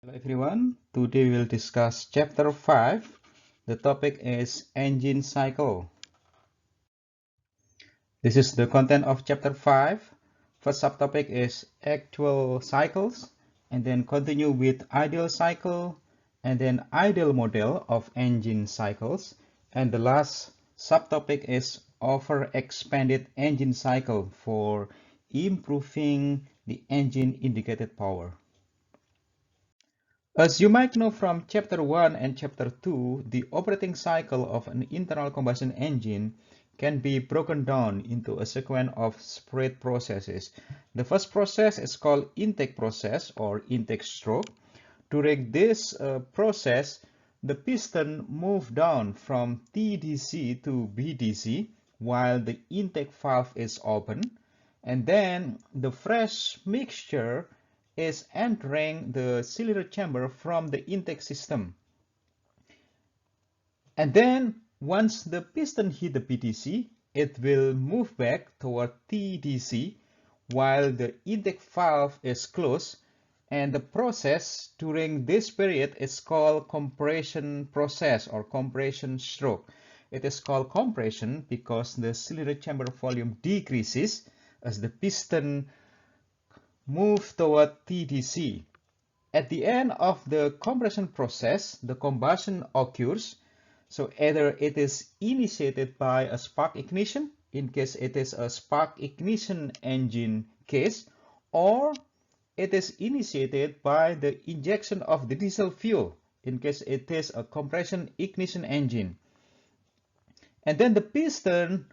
Hello everyone, today we will discuss chapter 5. The topic is engine cycle. This is the content of chapter 5. First subtopic is actual cycles, and then continue with ideal cycle, and then ideal model of engine cycles, and the last subtopic is overexpanded engine cycle for improving the engine indicated power. As you might know from Chapter 1 and Chapter 2, the operating cycle of an internal combustion engine can be broken down into a sequence of separate processes. The first process is called intake process or intake stroke. During this process, the piston moves down from TDC to BDC while the intake valve is open, and then the fresh mixture is entering the cylinder chamber from the intake system. And then once the piston hits the BDC, it will move back toward TDC while the intake valve is closed, and the process during this period is called compression process or compression stroke. It is called compression because the cylinder chamber volume decreases as the piston moves toward TDC. At the end of the compression process, the combustion occurs. So either it is initiated by a spark ignition, in case it is a spark ignition engine case, or it is initiated by the injection of the diesel fuel, in case it is a compression ignition engine. And then the piston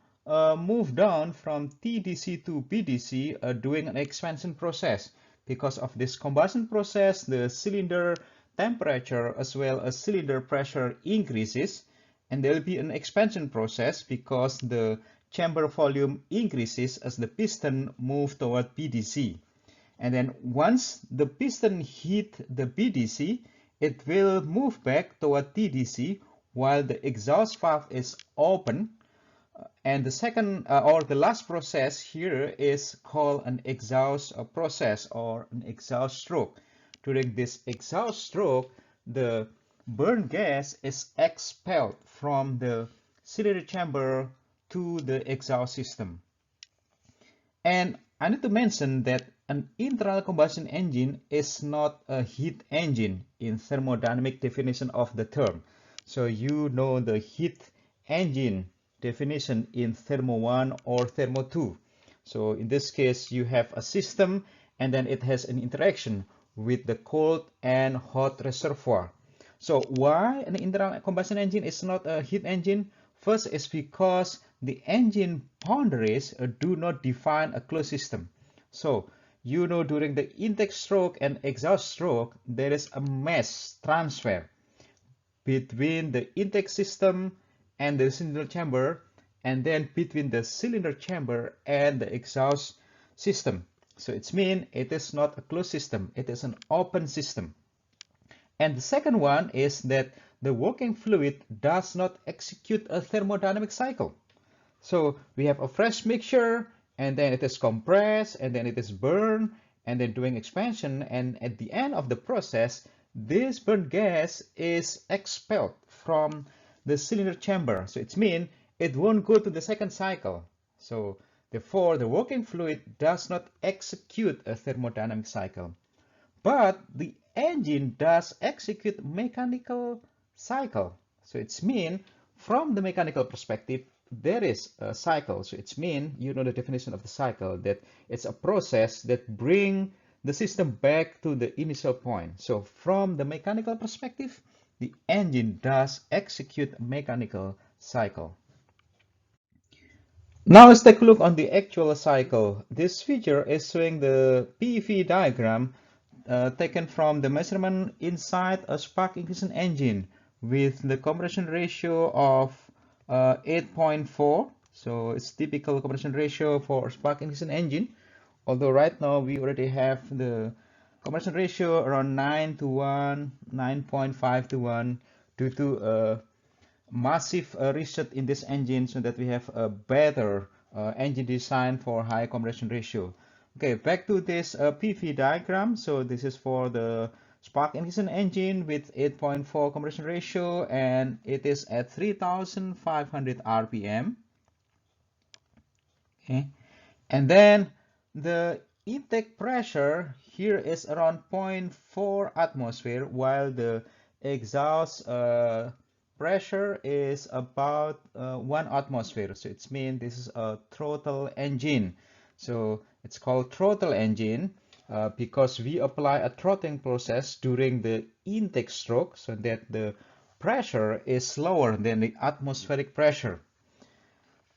move down from TDC to BDC during an expansion process. Because of this combustion process, the cylinder temperature as well as cylinder pressure increases, and there will be an expansion process because the chamber volume increases as the piston moves toward BDC. And then once the piston hit the BDC, it will move back toward TDC while the exhaust valve is open. And the second or the last process here is called an exhaust process or an exhaust stroke. During this exhaust stroke, the burn gas is expelled from the cylinder chamber to the exhaust system. And I need to mention that an internal combustion engine is not a heat engine in thermodynamic definition of the term. So you know the heat engine definition in Thermo 1 or Thermo 2. So in this case, you have a system and then it has an interaction with the cold and hot reservoir. So why an internal combustion engine is not a heat engine? First is because the engine boundaries do not define a closed system. So you know during the intake stroke and exhaust stroke, there is a mass transfer between the intake system and the cylinder chamber, and then between the cylinder chamber and the exhaust system. So it means it is not a closed system, it is an open system. And the second one is that the working fluid does not execute a thermodynamic cycle. So we have a fresh mixture, and then it is compressed, and then it is burned, and then doing expansion, and at the end of the process, this burnt gas is expelled from the cylinder chamber. So it means it won't go to the second cycle. So therefore, the working fluid does not execute a thermodynamic cycle. But the engine does execute mechanical cycle. So it means from the mechanical perspective, there is a cycle. So it means you know the definition of the cycle, that it's a process that brings the system back to the initial point. So from the mechanical perspective, the engine does execute mechanical cycle. Now let's take a look on the actual cycle. This figure is showing the PV diagram taken from the measurement inside a spark ignition engine with the compression ratio of 8.4. So it's typical compression ratio for a spark ignition engine. Although right now we already have the compression ratio around 9 to 1, 9.5 to 1 due to a massive research in this engine so that we have a better engine design for high compression ratio. Okay, back to this PV diagram. So this is for the spark ignition engine with 8.4 compression ratio, and it is at 3,500 RPM. Okay, and then the intake pressure here is around 0.4 atmosphere, while the exhaust pressure is about 1 atmosphere. So it's mean this is a throttle engine. So it's called throttle engine because we apply a throttling process during the intake stroke so that the pressure is lower than the atmospheric pressure.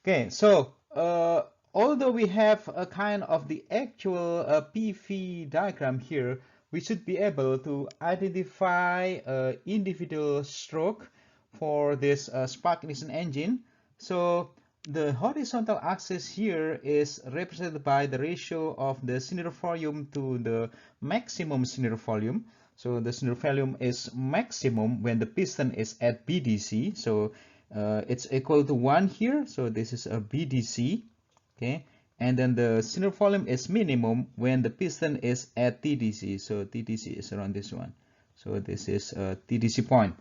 Okay, so although we have a kind of the actual PV diagram here, we should be able to identify individual stroke for this spark ignition engine. So the horizontal axis here is represented by the ratio of the cylinder volume to the maximum cylinder volume. So the cylinder volume is maximum when the piston is at BDC. So it's equal to 1 here, so this is a BDC, okay, and then the cylinder volume is minimum when the piston is at TDC, so TDC is around this one, so this is a TDC point.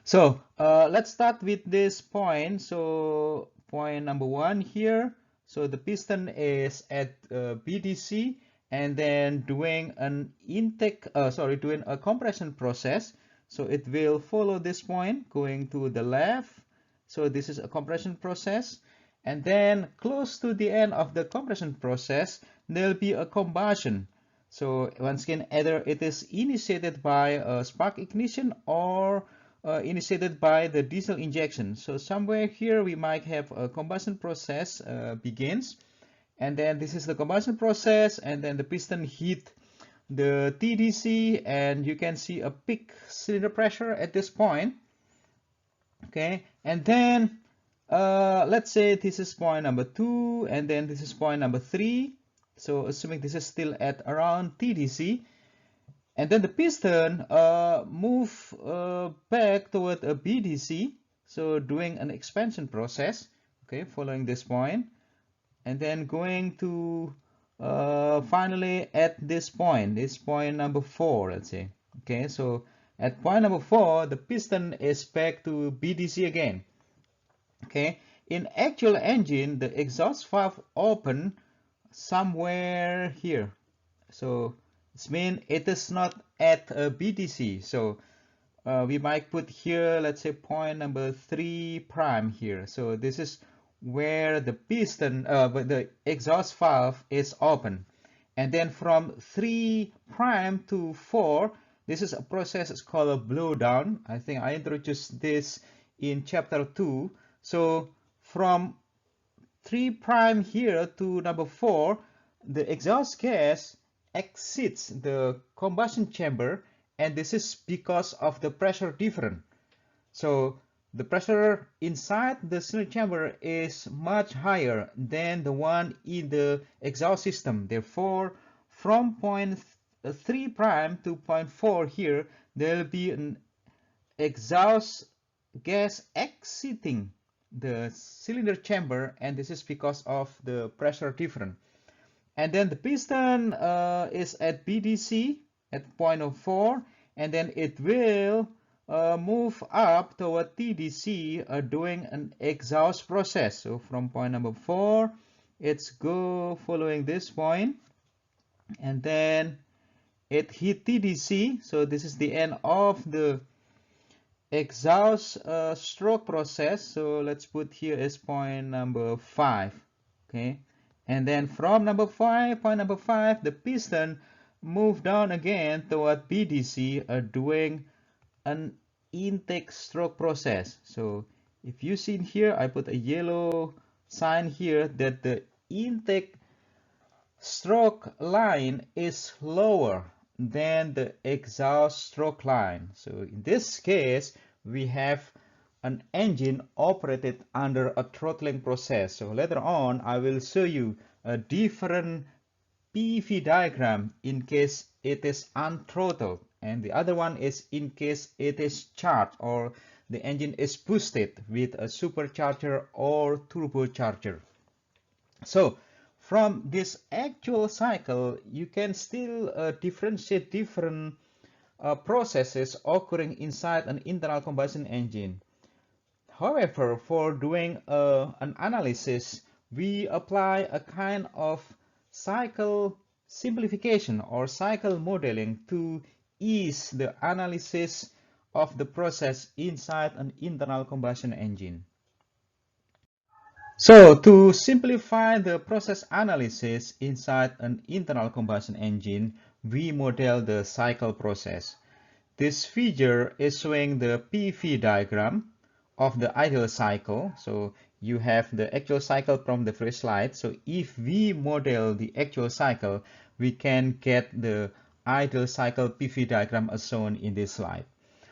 So let's start with this point. So point number 1 here, so the piston is at BDC and then doing an doing a compression process. So it will follow this point going to the left. So this is a compression process. And then close to the end of the compression process, there'll be a combustion. So once again, either it is initiated by a spark ignition or initiated by the diesel injection. So somewhere here we might have a combustion process begins. And then this is the combustion process, and then the piston hit the TDC, and you can see a peak cylinder pressure at this point. Okay, and then let's say this is point number 2, and then this is point number 3. So assuming this is still at around TDC, and then the piston move back toward a BDC, so doing an expansion process, okay, following this point, and then going to finally at this point number 4, let's say. Okay, so at point number 4, the piston is back to BDC again. Okay, in actual engine, the exhaust valve open somewhere here. So it means it is not at a BDC. So we might put here, let's say point number 3 prime here. So this is where the piston, the exhaust valve is open. And then from 3 prime to 4, this is a process it's called a blowdown. I think I introduced this in chapter 2. So from 3 prime here to number 4, the exhaust gas exits the combustion chamber, and this is because of the pressure difference. So the pressure inside the cylinder chamber is much higher than the one in the exhaust system. Therefore, from point 3 prime to point 4 here, there will be an exhaust gas exiting the cylinder chamber, and this is because of the pressure difference. And then the piston is at BDC at point of 4, and then it will move up toward TDC doing an exhaust process. So from point number 4, it's go following this point, and then it hit TDC. So this is the end of the exhaust stroke process. So let's put here as point number 5. Okay, and then from point number 5, the piston move down again toward BDC doing an intake stroke process. So if you see here, I put a yellow sign here that the intake stroke line is lower than the exhaust stroke line. So in this case, we have an engine operated under a throttling process. So later on, I will show you a different PV diagram in case it is unthrottled, and the other one is in case it is charged or the engine is boosted with a supercharger or turbocharger. So from this actual cycle, you can still differentiate different processes occurring inside an internal combustion engine. However, for doing an analysis, we apply a kind of cycle simplification or cycle modeling to ease the analysis of the process inside an internal combustion engine. So, to simplify the process analysis inside an internal combustion engine, we model the cycle process. This figure is showing the PV diagram of the ideal cycle. So you have the actual cycle from the first slide. So if we model the actual cycle, we can get the ideal cycle PV diagram as shown in this slide.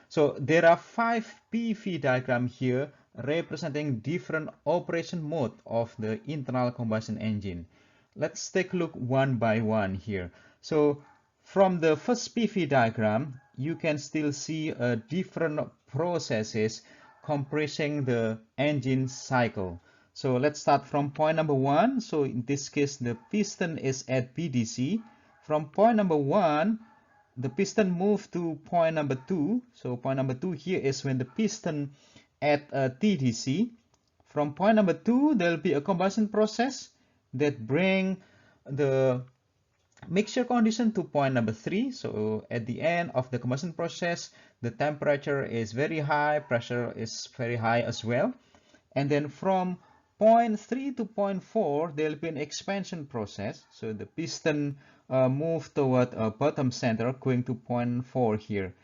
So there are 5 PV diagrams here representing different operation mode of the internal combustion engine. Let's take a look one by one here. So from the first PV diagram, you can still see different processes compressing the engine cycle. So let's start from point number 1. So in this case, the piston is at PDC. From point number 1, the piston moves to point number 2. So point number 2 here is when the piston at TDC. From point number 2, there will be a combustion process that bring the mixture condition to point number 3. So at the end of the combustion process, the temperature is very high, pressure is very high as well. And then from point 3 to point 4, there will be an expansion process. So the piston move toward a bottom center going to point 4 here.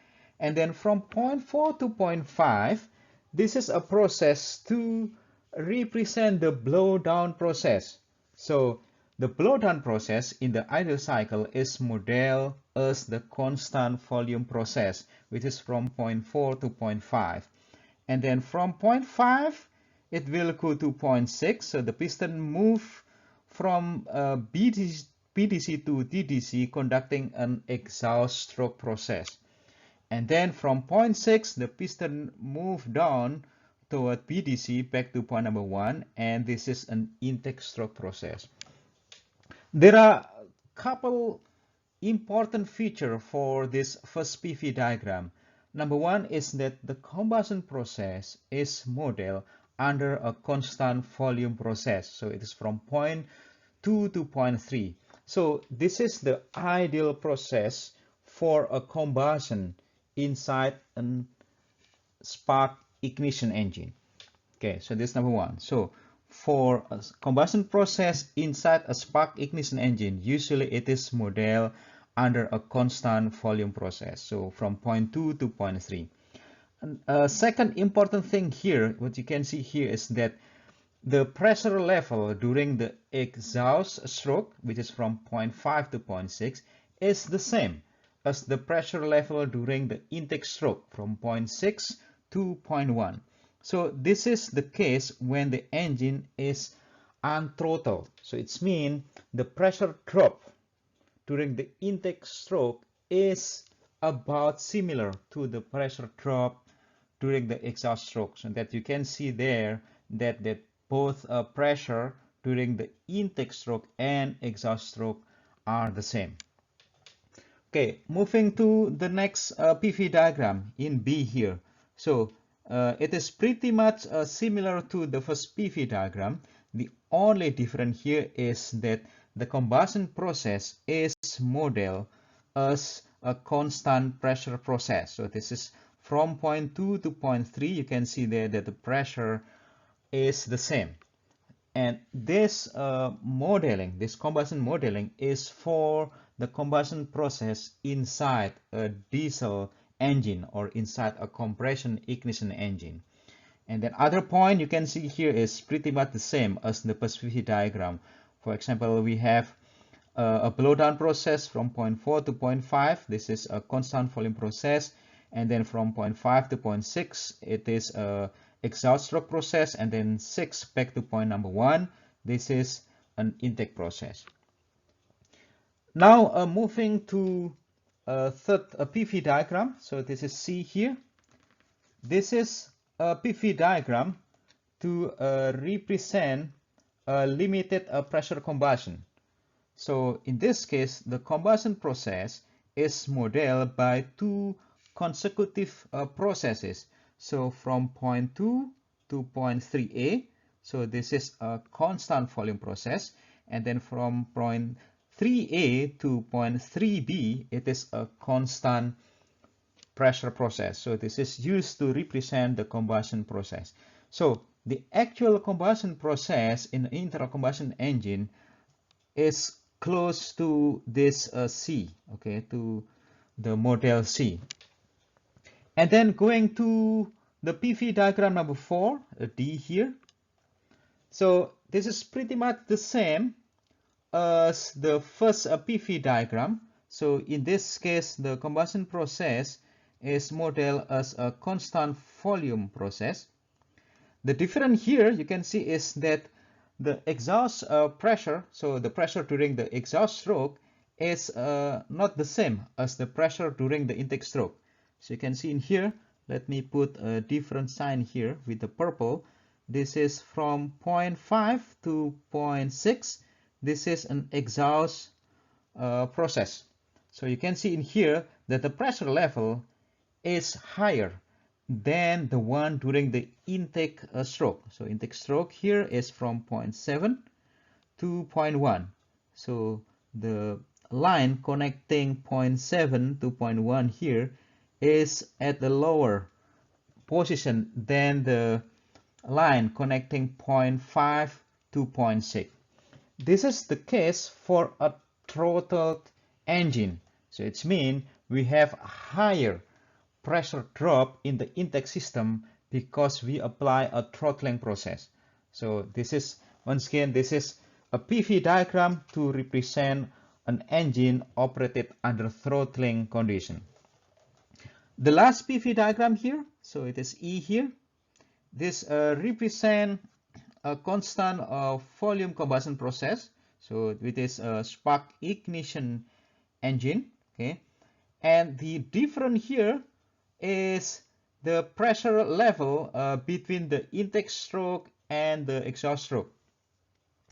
And then from point 4 to point 5, this is a process to represent the blow-down process. So the blow-down process in the ideal cycle is modeled as the constant volume process, which is from point 4 to point 5. And then from point 5, it will go to point 6. So the piston move from PDC to TDC, conducting an exhaust stroke process. And then from point 6, the piston move down toward PDC back to point number 1, and this is an intake stroke process. There are a couple important features for this first PV diagram. Number 1 is that the combustion process is modeled under a constant volume process. So it is from point 2 to point 3. So this is the ideal process for a combustion inside a spark ignition engine. Okay, so this is number 1. So for a combustion process inside a spark ignition engine, usually it is modeled under a constant volume process. So from point 2 to point 3. And second important thing here, what you can see here is that the pressure level during the exhaust stroke, which is from point 5 to point 6, is the same as the pressure level during the intake stroke from point 6 to point 1. So this is the case when the engine is unthrottled. So it means the pressure drop during the intake stroke is about similar to the pressure drop during the exhaust stroke. So that you can see there that both pressure during the intake stroke and exhaust stroke are the same. Okay, moving to the next PV diagram in B here. So it is pretty much similar to the first PV diagram. The only difference here is that the combustion process is modeled as a constant pressure process. So this is from point 2 to point 3. You can see there that the pressure is the same. And this modeling, this combustion modeling, is for the combustion process inside a diesel engine or inside a compression ignition engine. And then other point you can see here is pretty much the same as the PV diagram. For example, we have a blowdown process from point 4 to point 5. This is a constant volume process. And then from point 5 to point 6, it is a exhaust stroke process. And then 6 back to point number 1, this is an intake process. Now moving to third PV diagram. So this is C here. This is a PV diagram to represent a limited pressure combustion. So in this case, the combustion process is modeled by two consecutive processes. So from point 2 to point 3A, so this is a constant volume process, and then from point 3A to point 3B, it is a constant pressure process. So this is used to represent the combustion process. So the actual combustion process in the internal combustion engine is close to this C, okay, to the model C. And then going to the PV diagram number 4, D here. So this is pretty much the same as the first PV diagram. So in this case, the combustion process is modeled as a constant volume process. The difference here you can see is that the exhaust pressure, so the pressure during the exhaust stroke is not the same as the pressure during the intake stroke. So you can see in here, let me put a different sign here with the purple. This is from 0.5 to 0.6. This is an exhaust process. So you can see in here that the pressure level is higher than the one during the intake stroke. So intake stroke here is from 0.7 to 0.1. So the line connecting 0.7 to 0.1 here is at the lower position than the line connecting 0.5 to 0.6. This is the case for a throttled engine. So it means we have higher pressure drop in the intake system because we apply a throttling process. So this is, once again, this is a PV diagram to represent an engine operated under throttling condition. The last PV diagram here, so it is E here. This represents a constant volume combustion process. So it is a spark ignition engine. Okay, and the difference here is the pressure level between the intake stroke and the exhaust stroke.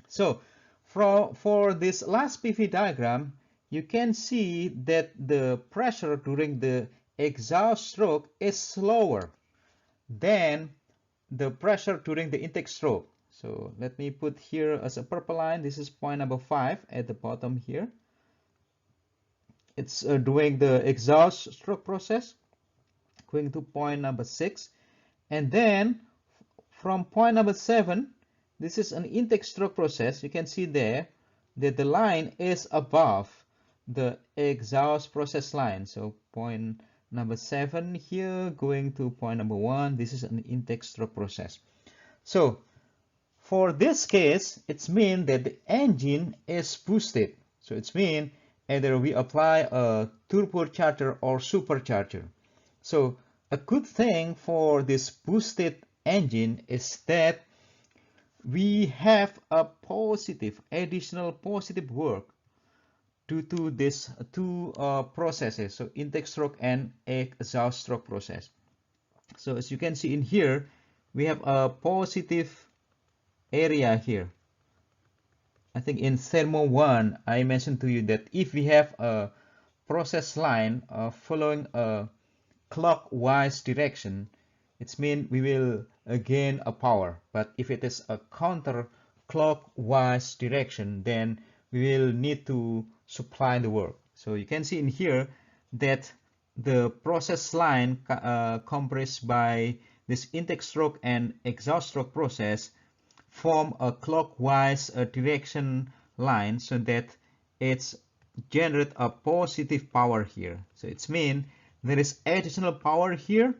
So for this last PV diagram, you can see that the pressure during the exhaust stroke is lower than the pressure during the intake stroke. So let me put here as a purple line. This is point number 5 at the bottom here. It's doing the exhaust stroke process. Going to point number 6, and then from point number 7, this is an intake stroke process. You can see there that the line is above the exhaust process line. So point number 7 here going to point number 1, this is an intake stroke process. So for this case, it means that the engine is boosted. So it means either we apply a turbocharger or supercharger. So a good thing for this boosted engine is that we have a additional positive work due to these two processes, so intake stroke and exhaust stroke process. So as you can see in here, we have a positive area here. I think in thermo 1, I mentioned to you that if we have a process line following a clockwise direction, it means we will gain a power. But if it is a counterclockwise direction, then we will need to supply the work. So you can see in here that the process line compressed by this intake stroke and exhaust stroke process form a clockwise direction line, so that it's generate a positive power here. So it means there is additional power here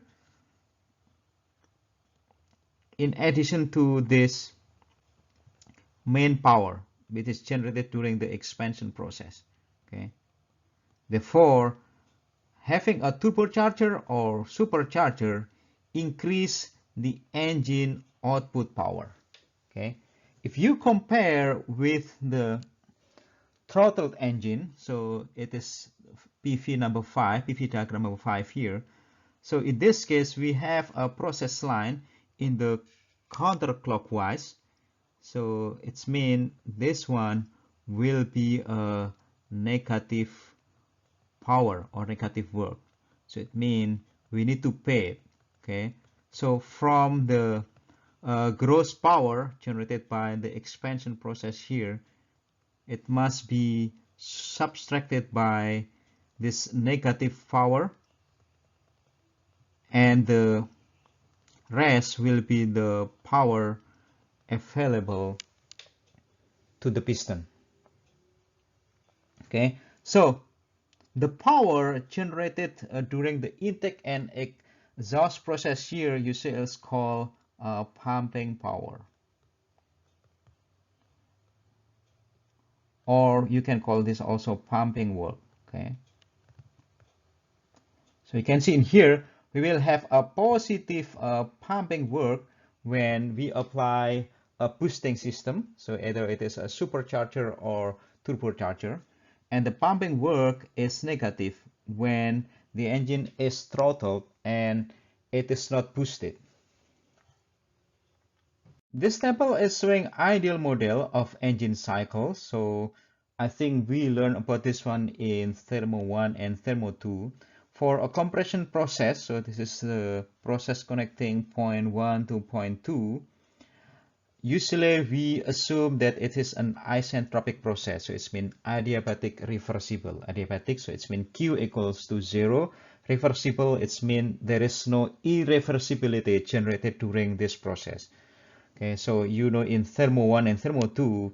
in addition to this main power which is generated during the expansion process. Okay, therefore having a turbocharger or supercharger increase the engine output power. Okay, if you compare with the throttled engine, so it is PV number 5, PV diagram number 5 here. So in this case, we have a process line in the counterclockwise. So it's mean this one will be a negative power or negative work. So it means we need to pay it. Okay, so from the gross power generated by the expansion process here, it must be subtracted by this negative power, and the rest will be the power available to the piston. Okay, so the power generated during the intake and exhaust process here usually is called pumping power, or you can call this also pumping work. Okay, so you can see in here we will have a positive pumping work when we apply a boosting system, so either it is a supercharger or turbocharger, and the pumping work is negative when the engine is throttled and it is not boosted. This table is showing ideal model of engine cycle. So I think we learned about this one in Thermo 1 and Thermo 2. For a compression process, so this is the process connecting point 1 to point 2. Usually we assume that it is an isentropic process, so it's mean adiabatic reversible. Adiabatic, so it's mean Q equals to 0. Reversible, it's mean there is no irreversibility generated during this process. Okay, so you know in Thermo 1 and Thermo 2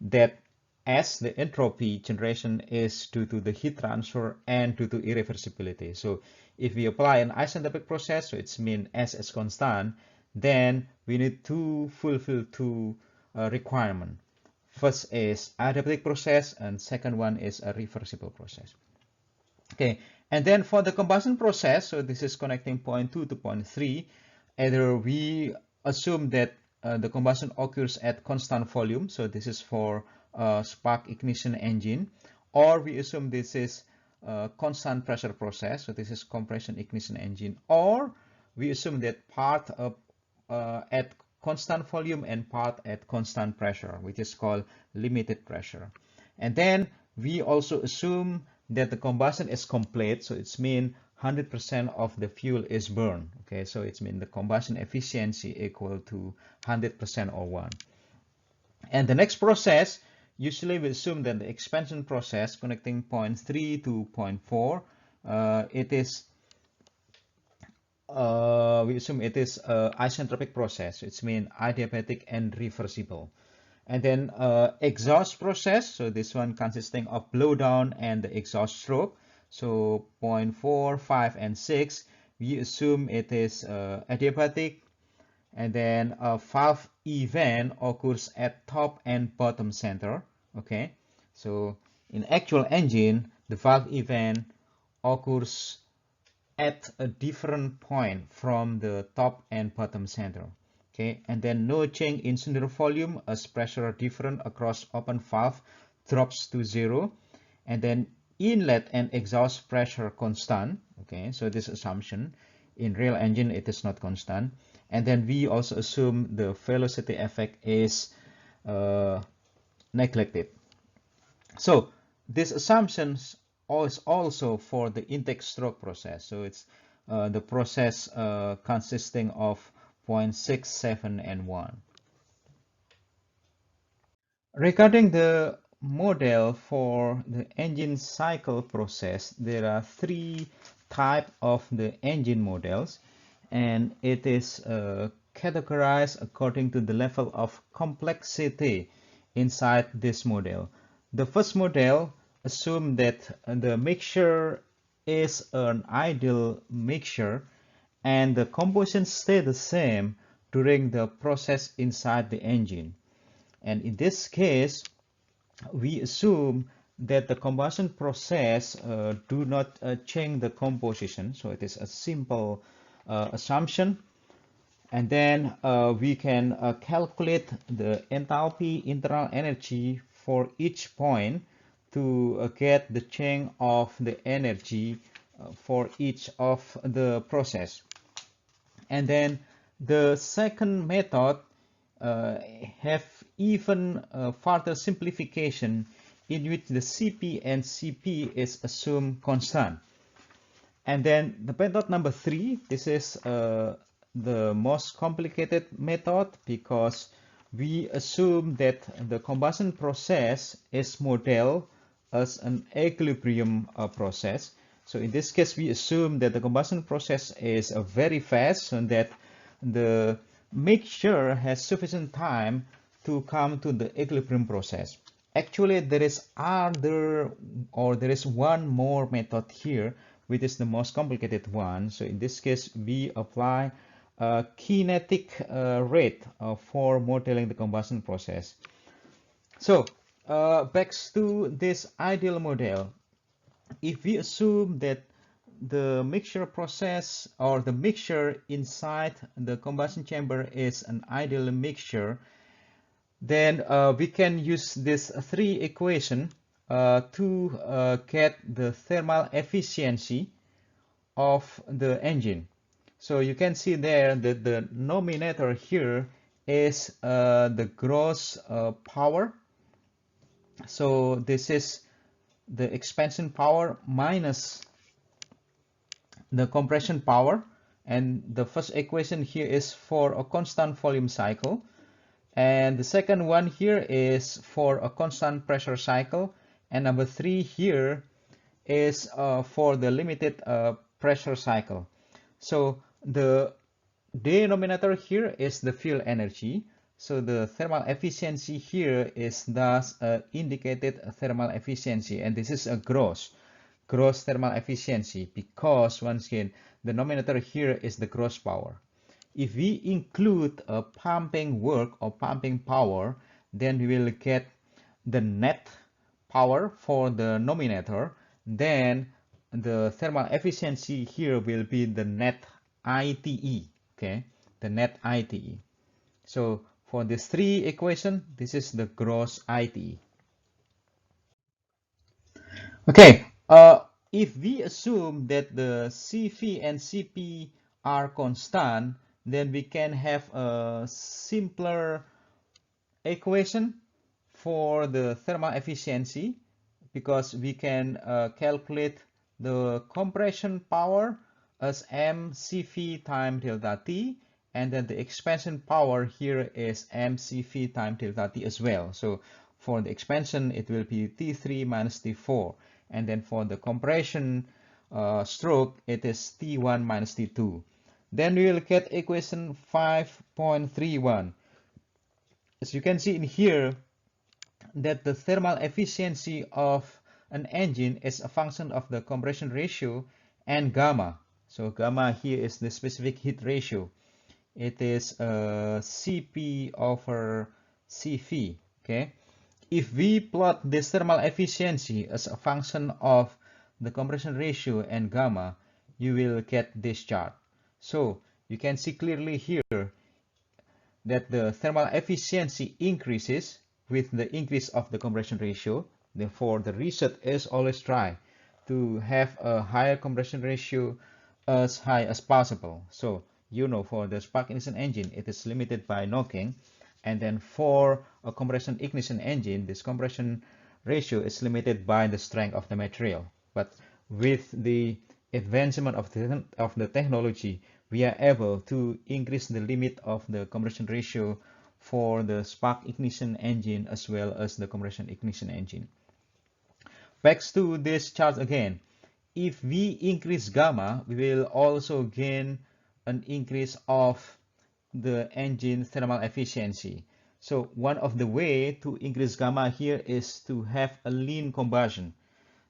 that as the entropy generation is due to the heat transfer and due to irreversibility. So if we apply an isentropic process, so it's mean S is constant, then we need to fulfill two requirements. First is adiabatic process, and second one is a reversible process. Okay, and then for the combustion process, so this is connecting point 2 to point 3, either we assume that the combustion occurs at constant volume, so this is for spark ignition engine, or we assume this is constant pressure process, so this is compression ignition engine, or we assume that part of at constant volume and part at constant pressure, which is called limited pressure. And then we also assume that the combustion is complete, so it's mean 100% of the fuel is burned. Okay, so it's mean the combustion efficiency equal to 100% or 1. And the next process, usually we assume that the expansion process connecting point 3 to point 4, we assume it is isentropic process. It's mean adiabatic and reversible. And then exhaust process, so this one consisting of blowdown and the exhaust stroke. So point 4, 5, and 6, we assume it is adiabatic. And then a valve event occurs at top and bottom center. Okay, so in actual engine, the valve event occurs at a different point from the top and bottom center. Okay, and then no change in cylinder volume as pressure different across open valve drops to 0, and then inlet and exhaust pressure constant. Okay, so this assumption in real engine it is not constant, and then we also assume the velocity effect is neglected. So these assumptions is also for the intake stroke process. So it's the process consisting of 0.6, 7, and 1. Regarding the model for the engine cycle process, there are 3 types of the engine models, and it is categorized according to the level of complexity inside this model. The first model assumes that the mixture is an ideal mixture and the composition stay the same during the process inside the engine. And in this case, we assume that the combustion process do not change the composition. So it is a simple assumption. And then we can calculate the enthalpy internal energy for each point to get the change of the energy for each of the process. And then the second method have even further simplification in which the Cp and Cp is assumed constant. And then the method number 3, this is the most complicated method because we assume that the combustion process is modeled as an equilibrium process. So in this case, we assume that the combustion process is very fast and that the mixture has sufficient time to come to the equilibrium process. Actually, there is one more method here, which is the most complicated one. So in this case, we apply a kinetic rate for modeling the combustion process. So back to this ideal model. If we assume that the mixture process or the mixture inside the combustion chamber is an ideal mixture, then we can use this 3 equation to get the thermal efficiency of the engine. So you can see there that the denominator here is the gross power. So this is the expansion power minus the compression power, and the first equation here is for a constant volume cycle, and the second one here is for a constant pressure cycle, and number 3 here is for the limited pressure cycle. So the denominator here is the fuel energy. So the thermal efficiency here is thus indicated thermal efficiency, and this is a gross thermal efficiency because once again the denominator here is the gross power. If we include a pumping work or pumping power, then we will get the net power for the denominator. Then the thermal efficiency here will be the net ITE, okay, the net ITE. So for this 3 equation, this is the gross ITE. Okay, if we assume that the Cv and Cp are constant, then we can have a simpler equation for the thermal efficiency because we can calculate the compression power as mCv times delta T, and then the expansion power here is mCv times delta T as well. So for the expansion, it will be T3 minus T4, and then for the compression stroke, it is T1 minus T2. Then we will get equation 5.31. As you can see in here, that the thermal efficiency of an engine is a function of the compression ratio and gamma. So gamma here is the specific heat ratio. It is Cp over Cv. Okay. If we plot this thermal efficiency as a function of the compression ratio and gamma, you will get this chart. So you can see clearly here that the thermal efficiency increases with the increase of the compression ratio. Therefore, the research is always try to have a higher compression ratio as high as possible. So, you know, for the spark ignition engine, it is limited by knocking. And then for a compression ignition engine, this compression ratio is limited by the strength of the material. But with the advancement of the technology, we are able to increase the limit of the compression ratio for the spark ignition engine as well as the compression ignition engine. Back to this chart again. If we increase gamma, we will also gain an increase of the engine thermal efficiency. So one of the way to increase gamma here is to have a lean combustion.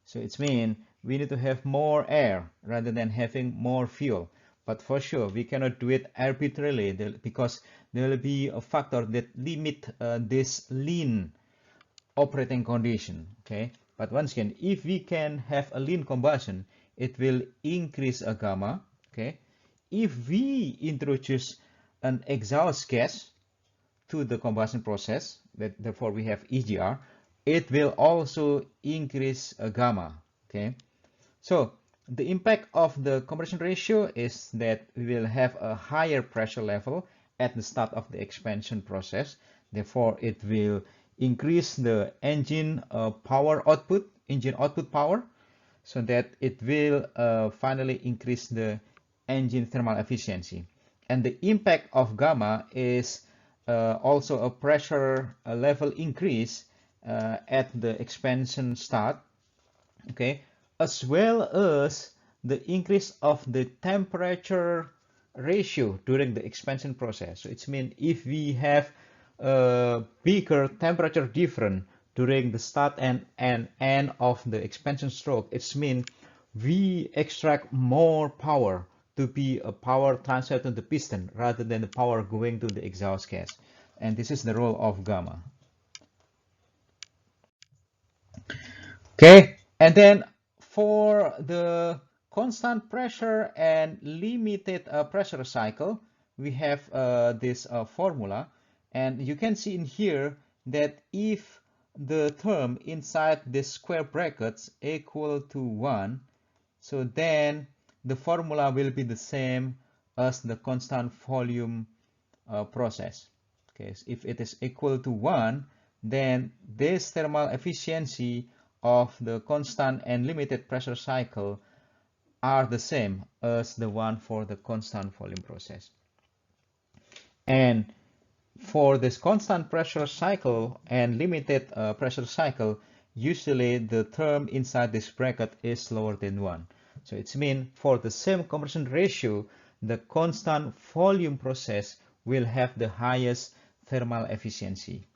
So it means we need to have more air rather than having more fuel. But for sure, we cannot do it arbitrarily because there will be a factor that limit this lean operating condition. Okay, but once again, if we can have a lean combustion, it will increase a gamma. Okay, if we introduce an exhaust gas to the combustion process, therefore we have EGR, it will also increase a gamma. Okay, so the impact of the compression ratio is that we will have a higher pressure level at the start of the expansion process. Therefore, it will increase the engine engine output power, so that it will finally increase the engine thermal efficiency. And the impact of gamma is also a pressure level increase at the expansion start, okay, as well as the increase of the temperature ratio during the expansion process. So it means if we have a bigger temperature difference during the start and end of the expansion stroke, it means we extract more power to be a power transfer to the piston rather than the power going to the exhaust gas. And this is the role of gamma. Okay, and then for the constant pressure and limited pressure cycle, we have this formula, and you can see in here that if the term inside the square brackets equal to 1, so then the formula will be the same as the constant volume process. Okay, so if it is equal to 1, then this thermal efficiency of the constant and limited pressure cycle are the same as the one for the constant volume process. And for this constant pressure cycle and limited pressure cycle, usually the term inside this bracket is lower than 1. So it means for the same compression ratio, the constant volume process will have the highest thermal efficiency.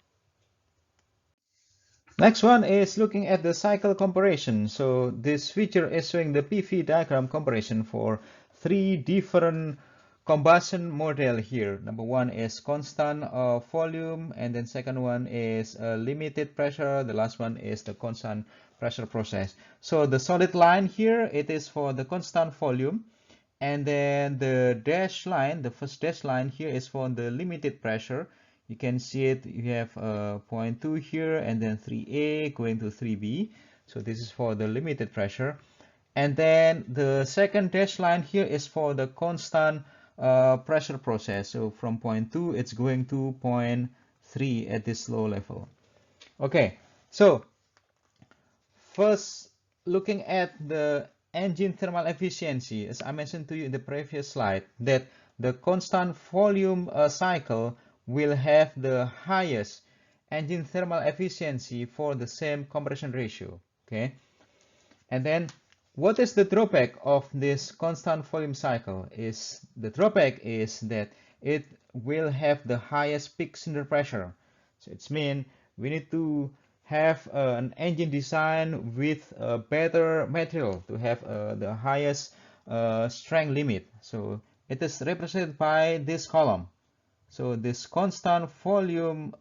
Next one is looking at the cycle comparison. So this feature is showing the PV diagram comparison for 3 different combustion model here. Number one is constant volume, and then second one is limited pressure. The last one is the constant pressure process. So the solid line here, it is for the constant volume, and then the dash line, the first dash line here is for the limited pressure. You can see it, you have 0.2 here and then 3A going to 3B. So this is for the limited pressure. And then the second dash line here is for the constant pressure process. So from 0.2, it's going to 0.3 at this low level. Okay, so first looking at the engine thermal efficiency, as I mentioned to you in the previous slide, that the constant volume cycle will have the highest engine thermal efficiency for the same compression ratio. Okay, and then what is the drawback of this constant volume cycle? Is the drawback is that it will have the highest peak cylinder pressure. So it means we need to have an engine design with a better material to have the highest strength limit. So it is represented by this column. So this constant volume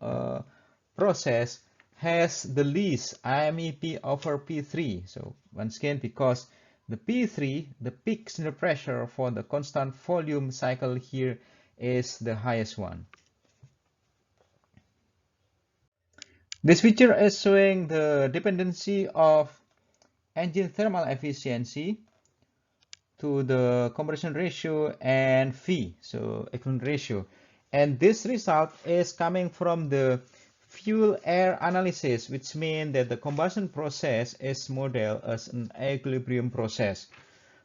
process has the least IMEP over P3. So once again, because the P3, the peak cylinder pressure for the constant volume cycle here is the highest one. This feature is showing the dependency of engine thermal efficiency to the compression ratio and V, so equivalent ratio. And this result is coming from the fuel air analysis, which means that the combustion process is modeled as an equilibrium process.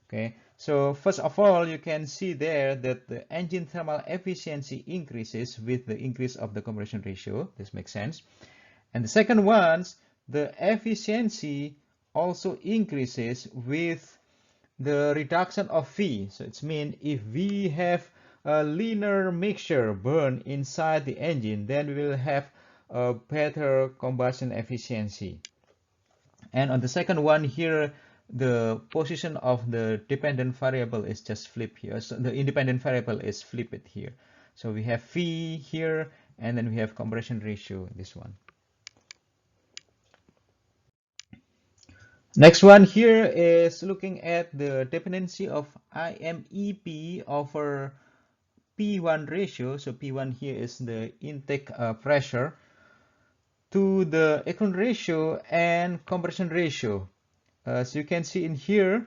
Okay, so first of all, you can see there that the engine thermal efficiency increases with the increase of the compression ratio. This makes sense. And the second one, the efficiency also increases with the reduction of V. So it means if we have a linear mixture burn inside the engine, then we will have a better combustion efficiency. And on the second one here, the position of the dependent variable is just flipped here. So the independent variable is flipped here. So we have V here, and then we have compression ratio, this one. Next one here is looking at the dependency of IMEP over P1 ratio. So P1 here is the intake pressure to the equivalent ratio and compression ratio. As you can see in here,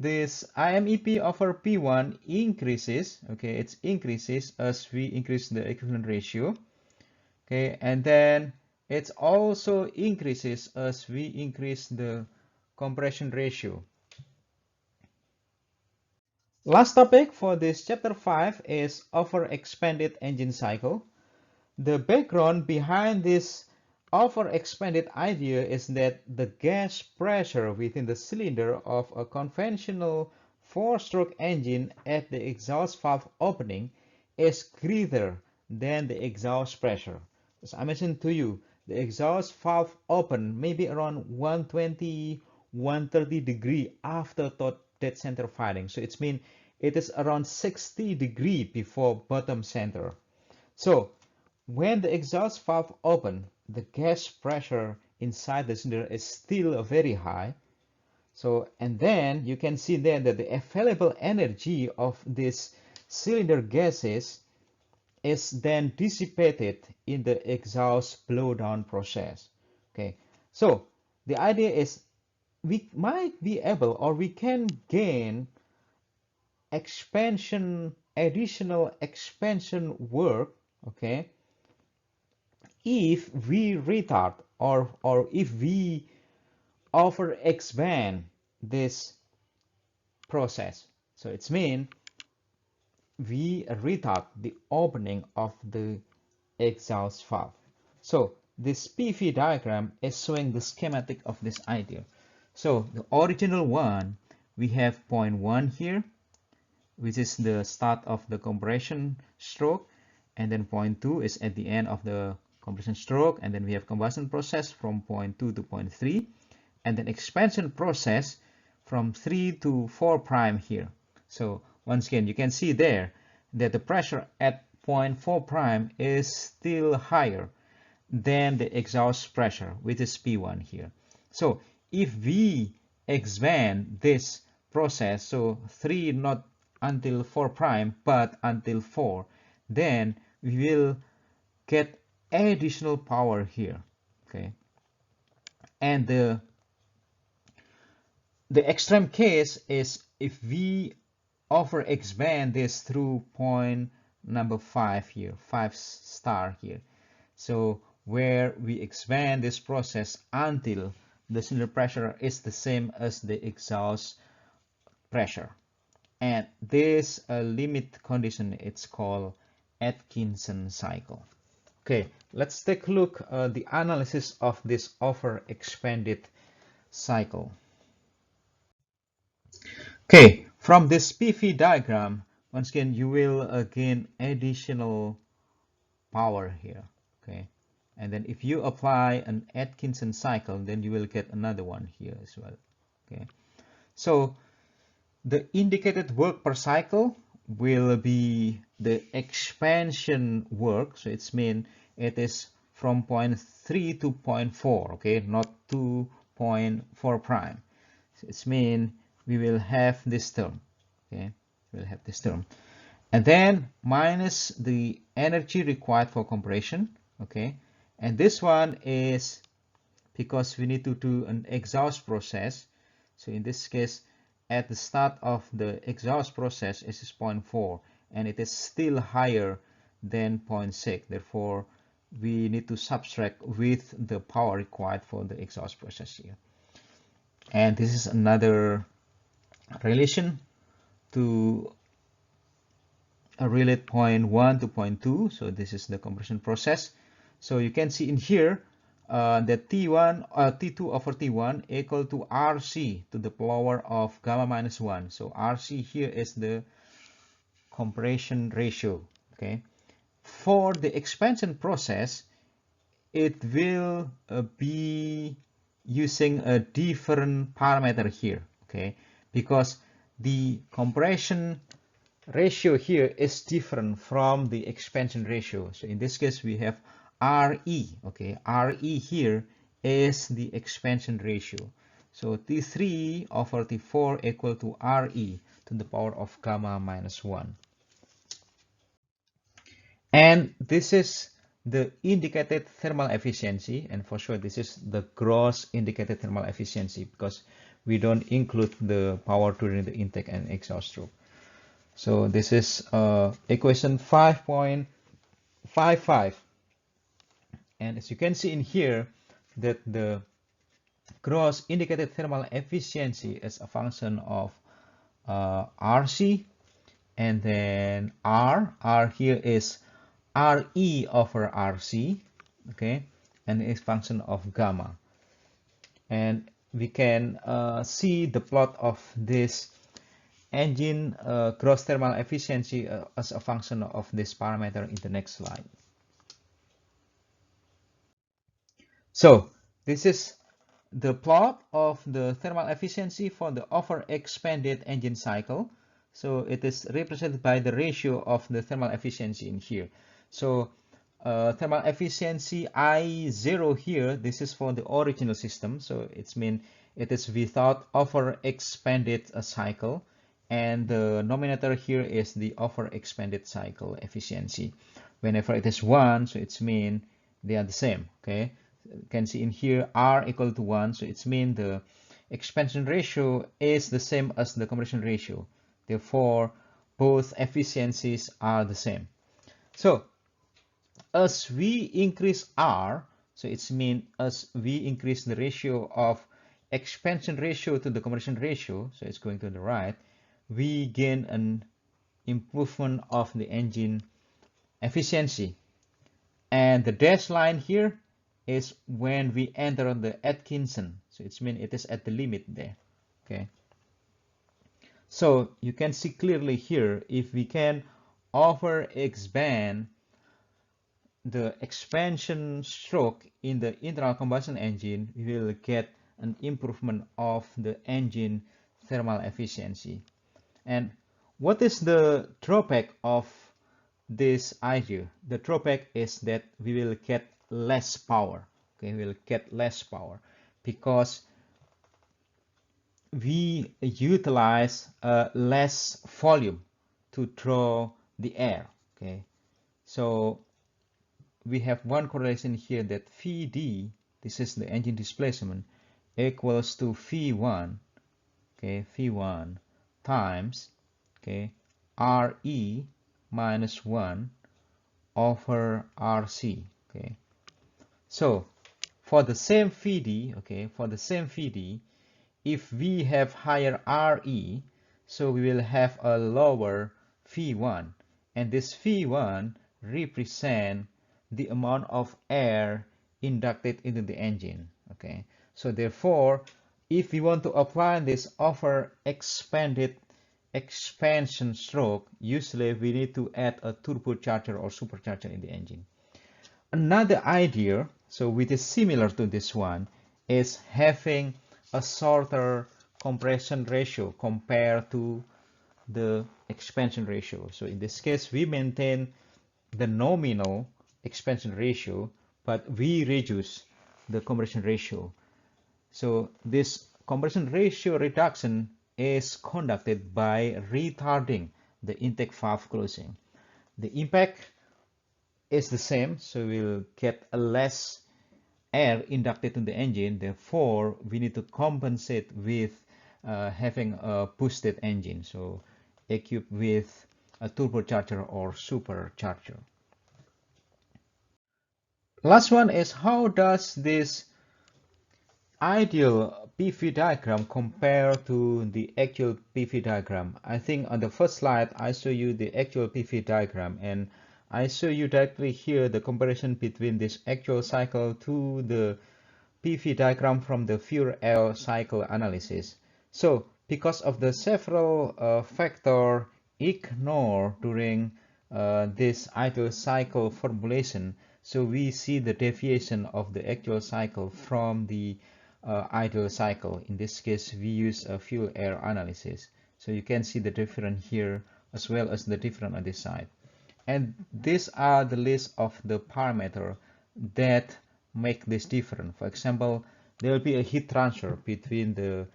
this IMEP over P1 increases. Okay, it increases as we increase the equivalent ratio. Okay, and then it also increases as we increase the compression ratio. Last topic for this chapter 5 is overexpanded engine cycle. The background behind this overexpanded idea is that the gas pressure within the cylinder of a conventional four-stroke engine at the exhaust valve opening is greater than the exhaust pressure. As I mentioned to you, the exhaust valve open maybe around 120, 130 degree after dead center firing. So it means it is around 60 degree before bottom center. So when the exhaust valve open, the gas pressure inside the cylinder is still very high. So, and then you can see then that the available energy of this cylinder gases is then dissipated in the exhaust blowdown process. Okay, so the idea is we might be able, or we can gain additional expansion work, okay, if we retard or if we overexpand this process. So it's mean we retard the opening of the exhaust valve. So this PV diagram is showing the schematic of this idea. So the original one, we have point 1 here, which is the start of the compression stroke, and then point 2 is at the end of the compression stroke, and then we have combustion process from point 2 to point 3, and then expansion process from 3 to 4 prime here. So once again, you can see there that the pressure at point 4 prime is still higher than the exhaust pressure, which is P1 here. So if we expand this process, so 3 not until 4 prime but until 4, then we will get additional power here, okay. And the extreme case is if we overexpand this through point number 5 here, 5 star here. So where we expand this process until the cylinder pressure is the same as the exhaust pressure. And this limit condition, it's called Atkinson cycle. Okay, let's take a look at the analysis of this overexpanded cycle. Okay, from this PV diagram, once again, you will gain additional power here. Okay, and then if you apply an Atkinson cycle, then you will get another one here as well. Okay, so the indicated work per cycle will be the expansion work. So it's mean it is from point 3 to point 4, okay, not to point 4 prime. So it's mean we will have this term, okay, we'll have this term, and then minus the energy required for compression, okay, and this one is because we need to do an exhaust process. So in this case, at the start of the exhaust process is 0.4 and it is still higher than 0.6. Therefore, we need to subtract with the power required for the exhaust process here. And this is another relation to relate 0.1 to 0.2. So this is the compression process. So you can see in here that T2 over T1 equal to RC to the power of gamma minus 1. So RC here is the compression ratio. Okay. For the expansion process, it will be using a different parameter here. Okay, because the compression ratio here is different from the expansion ratio. So in this case, we have RE, okay, RE here is the expansion ratio. So T3 over T4 equal to RE to the power of gamma minus 1. And this is the indicated thermal efficiency, and for sure this is the gross indicated thermal efficiency because we don't include the power during the intake and exhaust stroke. So this is equation 5.55. And as you can see in here, that the gross indicated thermal efficiency is a function of RC, and then R here is RE over RC, okay, and it's function of gamma. And we can see the plot of this engine gross thermal efficiency as a function of this parameter in the next slide. So this is the plot of the thermal efficiency for the overexpanded engine cycle. So it is represented by the ratio of the thermal efficiency in here. So thermal efficiency I0 here, this is for the original system. So it's mean it is without overexpanded cycle. And the nominator here is the overexpanded cycle efficiency. Whenever it is 1, so it's mean they are the same, okay? You can see in here R equal to 1, so it's mean the expansion ratio is the same as the compression ratio. Therefore, both efficiencies are the same. So, as we increase R, so it's mean as we increase the ratio of expansion ratio to the compression ratio, so it's going to the right, we gain an improvement of the engine efficiency. And the dashed line here is when we enter on the Atkinson. So it's mean it is at the limit there. Okay. So you can see clearly here, if we can overexpand the expansion stroke in the internal combustion engine, we will get an improvement of the engine thermal efficiency. And what is the drawback of this idea? The drawback is that we will get less power. Okay, we will get less power because we utilize less volume to draw the air. Okay, so we have one correlation here that Vd, this is the engine displacement, equals to V1, okay, V1 times, okay, Re minus 1 over Rc, okay. So for the same Vd, okay, for the same Vd, if we have higher Re, so we will have a lower V1, and this V1 represent the amount of air inducted into the engine, okay. So therefore, if we want to apply this overexpanded expansion stroke, usually we need to add a turbocharger or supercharger in the engine. Another idea, so which is similar to this one, is having a shorter compression ratio compared to the expansion ratio. So in this case, we maintain the nominal expansion ratio, but we reduce the compression ratio. So this compression ratio reduction is conducted by retarding the intake valve closing. The impact is the same, so we'll get a less air inducted in the engine. Therefore, we need to compensate with having a boosted engine, so equipped with a turbocharger or supercharger. Last one is, how does this ideal PV diagram compare to the actual PV diagram? I think on the first slide I show you the actual PV diagram, and I show you directly here the comparison between this actual cycle to the PV diagram from the fuel air cycle analysis. So because of the several factors ignored during this ideal cycle formulation, so we see the deviation of the actual cycle from the ideal cycle. In this case, we use a fuel air analysis. So you can see the difference here as well as the difference on this side. And these are the list of the parameters that make this different. For example, there will be a heat transfer between the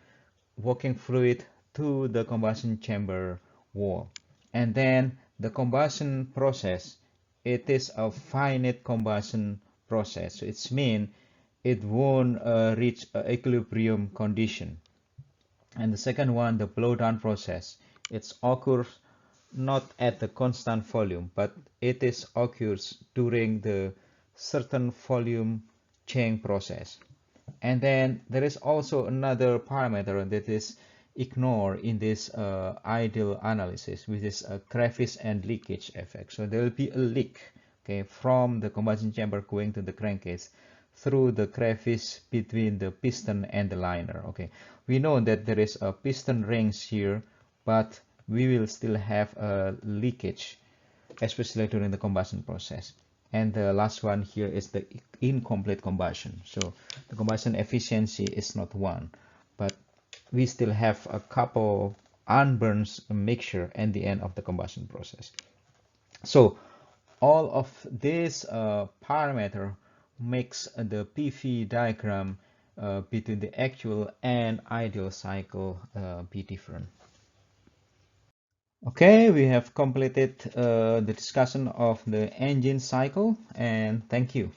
working fluid to the combustion chamber wall. And then the combustion process, it is a finite combustion process. So it's mean it won't reach an equilibrium condition. And the second one, the blowdown process, it occurs not at the constant volume, but it is occurs during the certain volume change process. And then there is also another parameter that is ignored in this ideal analysis, which is a crevice and leakage effect. So there will be a leak, okay, from the combustion chamber going to the crankcase through the crevice between the piston and the liner. Okay, we know that there is a piston rings here, but we will still have a leakage, especially during the combustion process. And the last one here is the incomplete combustion. So the combustion efficiency is not 1, but we still have a couple unburned mixture at the end of the combustion process. So all of this parameter makes the PV diagram between the actual and ideal cycle be different. Okay, we have completed the discussion of the engine cycle, and thank you.